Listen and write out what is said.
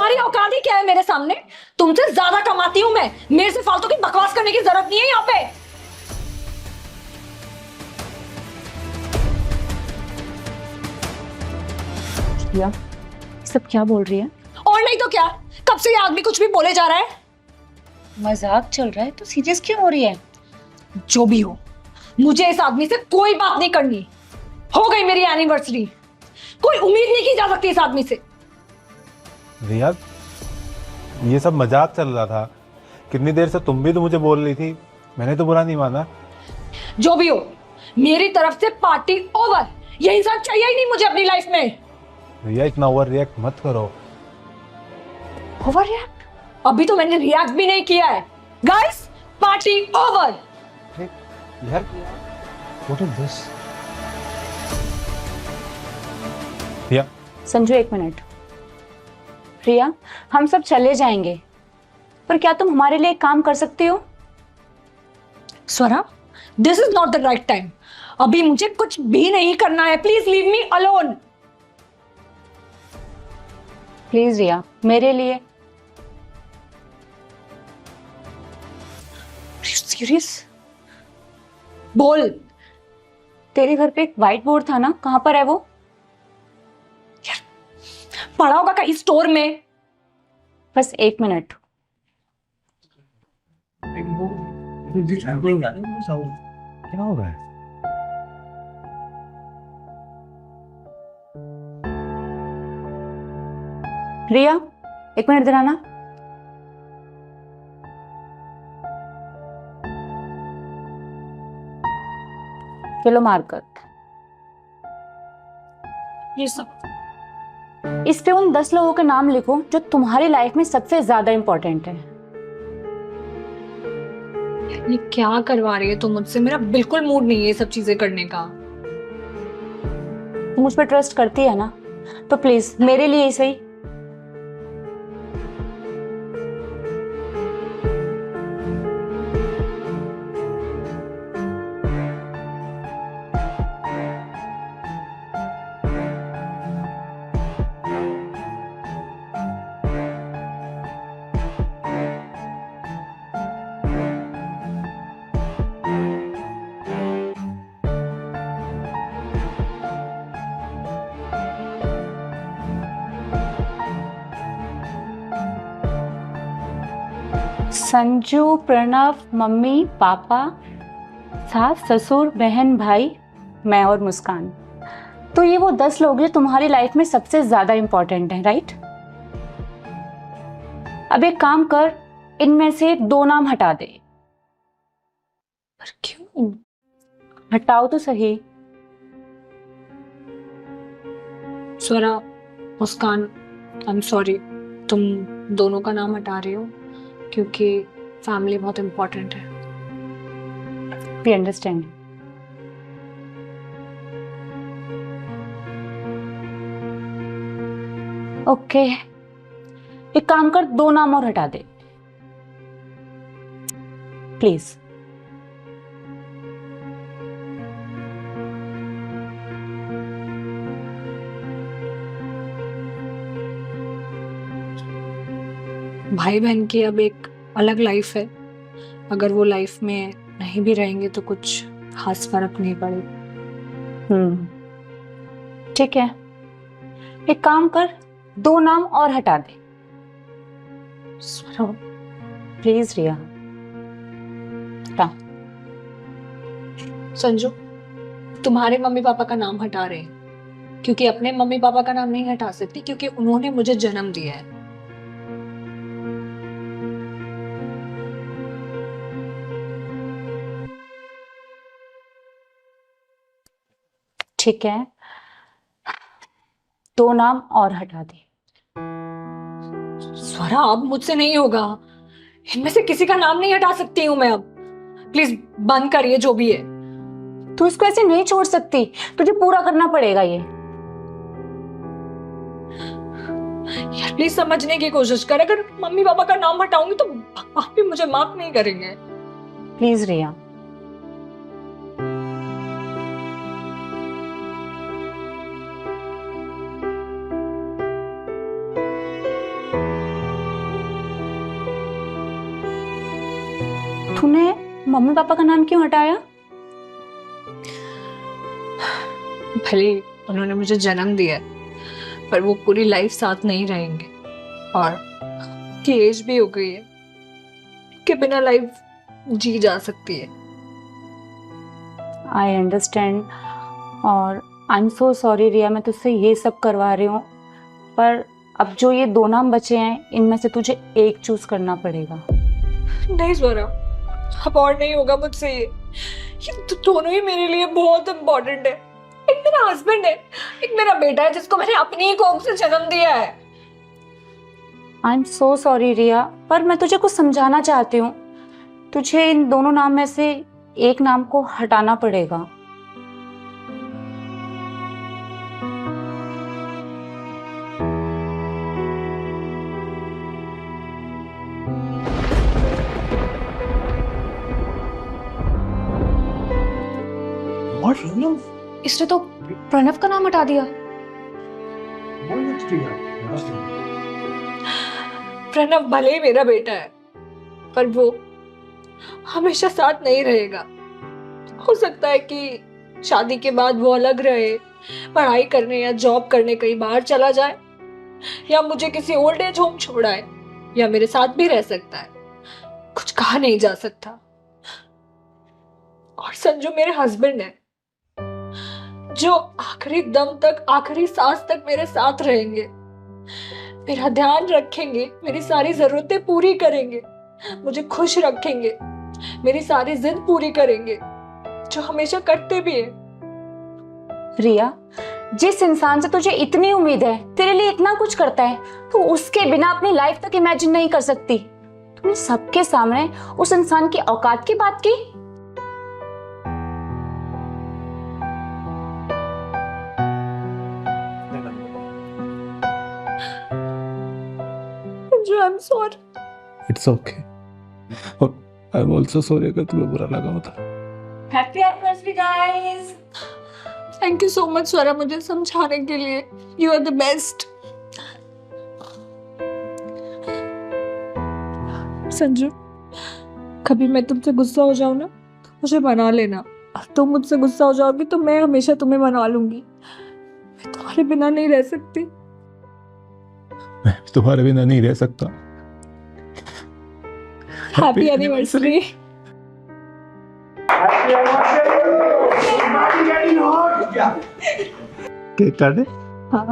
तुम्हारी औकात ही क्या है मेरे सामने? तुमसे ज्यादा कमाती हूं मैं, मेरे से फालतू की बकवास करने की जरूरत नहीं है यहाँ पे। रिया, सब क्या बोल रही है? और नहीं तो क्या, कब से ये आदमी कुछ भी बोले जा रहा है। मजाक चल रहा है तो सीरियस क्यों हो रही है? जो भी हो, मुझे इस आदमी से कोई बात नहीं करनी। हो गई मेरी एनिवर्सरी, कोई उम्मीद नहीं की जा सकती इस आदमी से। रिया, ये सब मजाक चल रहा था। कितनी देर से तुम भी तो मुझे बोल रही थी, मैंने तो बुरा नहीं माना। जो भी हो, मेरी तरफ से पार्टी ओवर। ये इंसान चाहिए ही नहीं मुझे अपनी लाइफ में। रिया, इतना ओवर रिएक्ट मत करो। Over react? अभी तो मैंने रिएक्ट भी नहीं किया है। Guys, party over. यार, व्हाट इज दिस? रिया, संजू, एक मिनट। रिया, हम सब चले जाएंगे, पर क्या तुम हमारे लिए एक काम कर सकती हो? Swara, this is not the right time. अभी मुझे कुछ भी नहीं करना है। Please leave me alone. Please Riya, मेरे लिए। सीरियस? बोल। तेरे घर पे एक व्हाइट बोर्ड था ना, कहाँ पर है वो? पड़ा होगा कहीं स्टोर में। बस एक मिनट। क्या हो रहा है? रिया, एक मिनट इधर आना। चलो मार्कर। ये सब इस पे उन 10 लोगों के नाम लिखो जो तुम्हारी लाइफ में सबसे ज्यादा इंपॉर्टेंट है। ये क्या करवा रही है तुम मुझसे? मेरा बिल्कुल मूड नहीं है ये सब चीजें करने का। तुम मुझ पर ट्रस्ट करती है ना, तो प्लीज मेरे लिए ही सही। संजू, प्रणव, मम्मी, पापा, सास, ससुर, बहन, भाई, मैं और मुस्कान। तो ये वो 10 लोग हैं तुम्हारी लाइफ में सबसे ज्यादा इंपॉर्टेंट हैं, राइट? अब एक काम कर, इनमें से 2 नाम हटा दे। पर क्यों? हटाओ तो सही। स्वरा, मुस्कान, आई एम सॉरी, तुम दोनों का नाम हटा रही हो क्योंकि फैमिली बहुत इंपॉर्टेंट है। We understand. ओके, एक काम कर, 2 नाम और हटा दे प्लीज। भाई बहन की अब एक अलग लाइफ है। अगर वो लाइफ में नहीं भी रहेंगे तो कुछ खास फर्क नहीं पड़ेगा। ठीक है, एक काम कर, 2 नाम और हटा दे स्वरा, प्लीज रिया। हटा। संजू, तुम्हारे मम्मी पापा का नाम हटा रहे हैं क्योंकि अपने मम्मी पापा का नाम नहीं हटा सकती क्योंकि उन्होंने मुझे जन्म दिया है। ठीक है, 2 नाम और हटा दे। स्वरा, अब मुझसे नहीं होगा। इनमें से किसी का नाम नहीं हटा सकती हूँ मैं अब। प्लीज बंद करिए जो भी है। तू इसको ऐसे नहीं छोड़ सकती, तुझे पूरा करना पड़ेगा ये। यार प्लीज समझने की कोशिश कर। अगर मम्मी पापा का नाम हटाऊंगी तो आप भी मुझे माफ नहीं करेंगे। प्लीज रिया। तूने मम्मी पापा का नाम क्यों हटाया? भले उन्होंने मुझे जन्म दिया है, पर वो पूरी लाइफ साथ नहीं रहेंगे और की एज भी हो गई है कि बिना लाइफ जी जा सकती है। आई अंडरस्टैंड और आई एम सो सॉरी रिया, मैं तुझसे ये सब करवा रही हूँ, पर अब जो ये 2 नाम बचे हैं इनमें से तुझे एक चूज करना पड़ेगा। नहीं स्वरा, अब और नहीं होगा मुझसे ये दोनों ही मेरे लिए बहुत इम्पोर्टेंट है। एक मेरा हस्बैंड है, एक मेरा बेटा है जिसको मैंने अपनी ही कोख से जन्म दिया है। आई एम सो सॉरी रिया, पर मैं तुझे कुछ समझाना चाहती हूँ। तुझे इन दोनों नाम में से एक नाम को हटाना पड़ेगा। इसने तो प्रणव का नाम हटा दिया। प्रणव भले ही मेरा बेटा है, पर वो हमेशा साथ नहीं रहेगा। हो सकता है कि शादी के बाद वो अलग रहे, पढ़ाई करने या जॉब करने कहीं बाहर चला जाए, या मुझे किसी ओल्ड एज होम छोड़ाए, या मेरे साथ भी रह सकता है। कुछ कहा नहीं जा सकता। और संजू मेरे हस्बैंड है, जो आखिरी दम तक, आखिरी सांस तक मेरे साथ रहेंगे, मेरा ध्यान रखेंगे, मेरी सारी जरूरतें पूरी करेंगे, मुझे खुश रखेंगे, मेरी सारी जिद पूरी करेंगे, जो हमेशा करते भी हैं। रिया, जिस इंसान से तुझे इतनी उम्मीद है, तेरे लिए इतना कुछ करता है, तू उसके बिना अपनी लाइफ तक इमेजिन नहीं कर सकती। तूने सबके सामने उस इंसान की औकात की बात की। Sanju, I am sorry. It's okay, और आई एम आल्सो सॉरी अगर तुम्हें बुरा लगा होता। Happy anniversary guys. Thank you so much Swara, मुझे समझाने के लिए। You are the best. Sanju, कभी मैं तुमसे गुस्सा हो जाऊं ना, तो मुझे मना लेना। तुम मुझसे गुस्सा हो जाओगी तो मैं हमेशा तुम्हें मना लूंगी। मैं तुम्हारे बिना नहीं रह सकती। मैं तुम्हारे बिना नहीं रह सकता। Happy anniversary. केक काटे? हाँ।